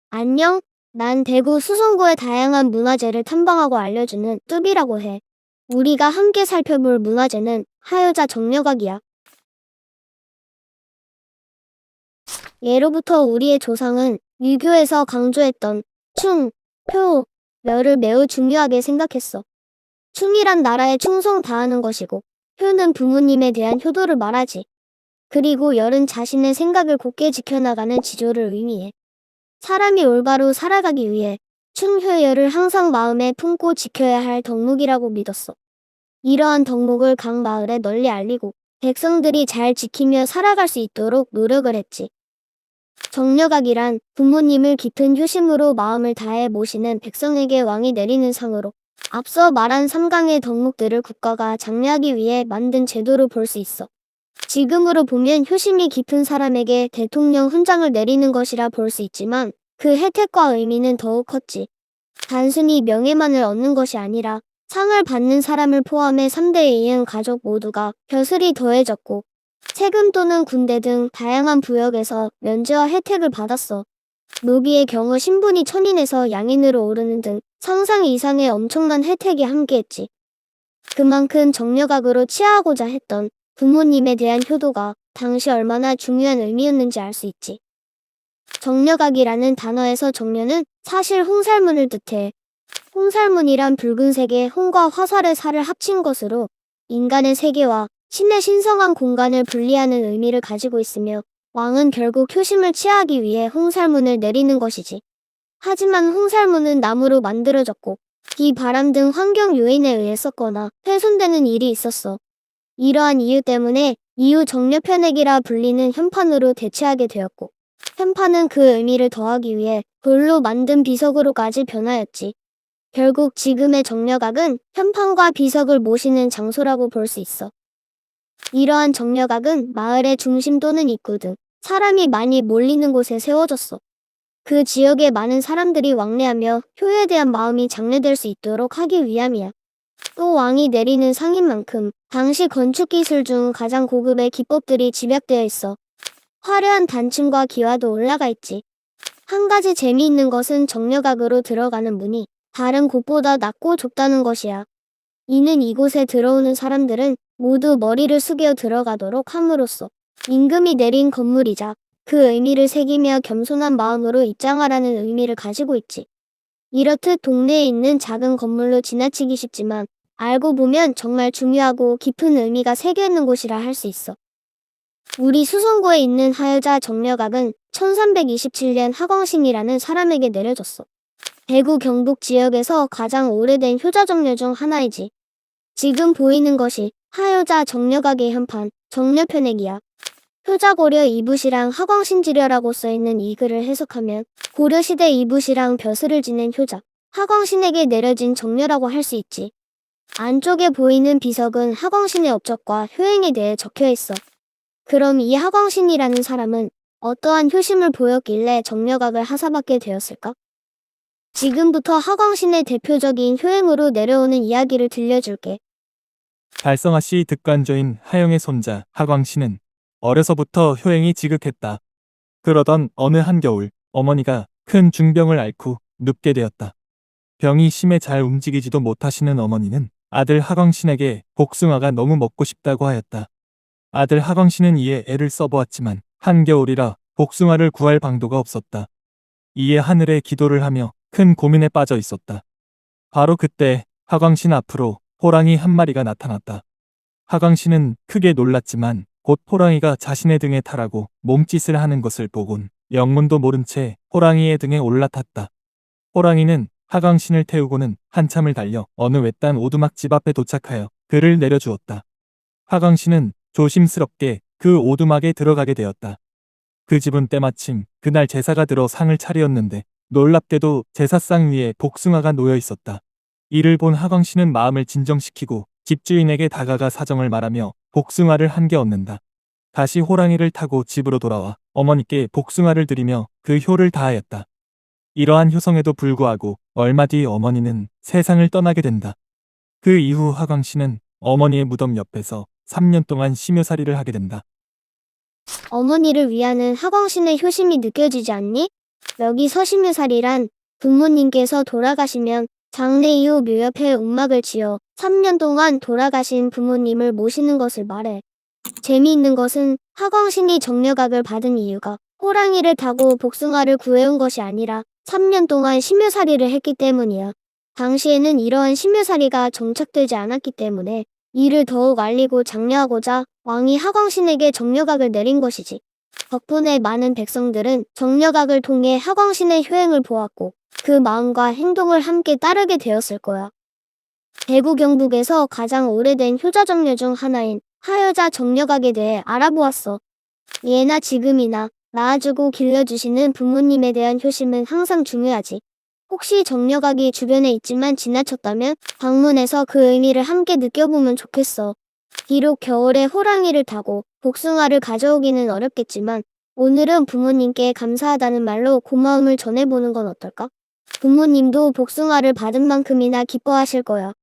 안녕? 난 대구 수성구의 다양한 문화재를 탐방하고 알려주는 뚜비라고 해. 우리가 함께 살펴볼 문화재는 하여자 정려각이야. 예로부터 우리의 조상은 유교에서 강조했던 충, 표, 멸을 매우 중요하게 생각했어. 충이란 나라에 충성 다하는 것이고, 표는 부모님에 대한 효도를 말하지. 그리고 열은 자신의 생각을 곧게 지켜나가는 지조를 의미해. 사람이 올바로 살아가기 위해 충효열을 항상 마음에 품고 지켜야 할 덕목이라고 믿었어. 이러한 덕목을 각 마을에 널리 알리고 백성들이 잘 지키며 살아갈 수 있도록 노력을 했지. 정려각이란 부모님을 깊은 효심으로 마음을 다해 모시는 백성에게 왕이 내리는 상으로 앞서 말한 3강의 덕목들을 국가가 장려하기 위해 만든 제도로 볼 수 있어. 지금으로 보면 효심이 깊은 사람에게 대통령 훈장을 내리는 것이라 볼 수 있지만 그 혜택과 의미는 더욱 컸지. 단순히 명예만을 얻는 것이 아니라 상을 받는 사람을 포함해 3대 이응 가족 모두가 벼슬이 더해졌고 세금 또는 군대 등 다양한 부역에서 면제와 혜택을 받았어. 노비의 경우 신분이 천인에서 양인으로 오르는 등 상상 이상의 엄청난 혜택이 함께했지. 그만큼 정려각으로 치하하고자 했던 부모님에 대한 효도가 당시 얼마나 중요한 의미였는지 알 수 있지. 정려각이라는 단어에서 정려는 사실 홍살문을 뜻해. 홍살문이란 붉은색의 홍과 화살의 살을 합친 것으로 인간의 세계와 신의 신성한 공간을 분리하는 의미를 가지고 있으며 왕은 결국 효심을 취하기 위해 홍살문을 내리는 것이지. 하지만 홍살문은 나무로 만들어졌고 비, 바람 등 환경 요인에 의해 썩거나 훼손되는 일이 있었어. 이러한 이유 때문에 이후 정려편액이라 불리는 현판으로 대체하게 되었고 현판은 그 의미를 더하기 위해 돌로 만든 비석으로까지 변하였지. 결국 지금의 정려각은 현판과 비석을 모시는 장소라고 볼 수 있어. 이러한 정려각은 마을의 중심 또는 입구 등 사람이 많이 몰리는 곳에 세워졌어. 그 지역에 많은 사람들이 왕래하며 효에 대한 마음이 장려될 수 있도록 하기 위함이야. 또 왕이 내리는 상인 만큼 당시 건축 기술 중 가장 고급의 기법들이 집약되어 있어. 화려한 단층과 기와도 올라가 있지. 한 가지 재미있는 것은 정려각으로 들어가는 문이 다른 곳보다 낮고 좁다는 것이야. 이는 이곳에 들어오는 사람들은 모두 머리를 숙여 들어가도록 함으로써 임금이 내린 건물이자 그 의미를 새기며 겸손한 마음으로 입장하라는 의미를 가지고 있지. 이렇듯 동네에 있는 작은 건물로 지나치기 쉽지만 알고 보면 정말 중요하고 깊은 의미가 새겨 있는 곳이라 할 수 있어. 우리 수성구에 있는 하여자 정려각은 1327년 하광신이라는 사람에게 내려졌어. 대구 경북 지역에서 가장 오래된 효자 정려 중 하나이지. 지금 보이는 것이 하여자 정려각의 현판, 정려편액이야. 효자고려 이붓이랑 하광신지려라고 써있는 이 글을 해석하면 고려시대 이붓이랑 벼슬을 지낸 효자, 하광신에게 내려진 정려라고 할 수 있지. 안쪽에 보이는 비석은 하광신의 업적과 효행에 대해 적혀있어. 그럼 이 하광신이라는 사람은 어떠한 효심을 보였길래 정려각을 하사받게 되었을까? 지금부터 하광신의 대표적인 효행으로 내려오는 이야기를 들려줄게. 달성아씨 득관조인 하영의 손자 하광신은 어려서부터 효행이 지극했다. 그러던 어느 한겨울 어머니가 큰 중병을 앓고 눕게 되었다. 병이 심해 잘 움직이지도 못하시는 어머니는 아들 하광신에게 복숭아가 너무 먹고 싶다고 하였다. 아들 하광신은 이에 애를 써보았지만 한겨울이라 복숭아를 구할 방도가 없었다. 이에 하늘에 기도를 하며 큰 고민에 빠져 있었다. 바로 그때 하광신 앞으로 호랑이 한 마리가 나타났다. 하광신은 크게 놀랐지만 곧 호랑이가 자신의 등에 타라고 몸짓을 하는 것을 보곤 영문도 모른 채 호랑이의 등에 올라탔다. 호랑이는 하광신을 태우고는 한참을 달려 어느 외딴 오두막 집 앞에 도착하여 그를 내려주었다. 하광신은 조심스럽게 그 오두막에 들어가게 되었다. 그 집은 때마침 그날 제사가 들어 상을 차리었는데 놀랍게도 제사상 위에 복숭아가 놓여 있었다. 이를 본 하광신은 마음을 진정시키고 집주인에게 다가가 사정을 말하며 복숭아를 한 개 얻는다. 다시 호랑이를 타고 집으로 돌아와 어머니께 복숭아를 드리며 그 효를 다하였다. 이러한 효성에도 불구하고 얼마 뒤 어머니는 세상을 떠나게 된다. 그 이후 하광신은 어머니의 무덤 옆에서 3년 동안 심여살이를 하게 된다. 어머니를 위하는 하광신의 효심이 느껴지지 않니? 여기서 심유살이란 부모님께서 돌아가시면 장례 이후 묘 옆에 움막을 지어 3년 동안 돌아가신 부모님을 모시는 것을 말해. 재미있는 것은 하광신이 정려각을 받은 이유가 호랑이를 타고 복숭아를 구해온 것이 아니라 3년 동안 심유살이를 했기 때문이야. 당시에는 이러한 심유살이가 정착되지 않았기 때문에 이를 더욱 알리고 장려하고자 왕이 하광신에게 정려각을 내린 것이지. 덕분에 많은 백성들은 정려각을 통해 하광신의 효행을 보았고 그 마음과 행동을 함께 따르게 되었을 거야. 대구 경북에서 가장 오래된 효자정려 중 하나인 하여자 정려각에 대해 알아보았어. 예나 지금이나 낳아주고 길러주시는 부모님에 대한 효심은 항상 중요하지. 혹시 정려각이 주변에 있지만 지나쳤다면 방문해서 그 의미를 함께 느껴보면 좋겠어. 비록 겨울에 호랑이를 타고 복숭아를 가져오기는 어렵겠지만 오늘은 부모님께 감사하다는 말로 고마움을 전해보는 건 어떨까? 부모님도 복숭아를 받은 만큼이나 기뻐하실 거야.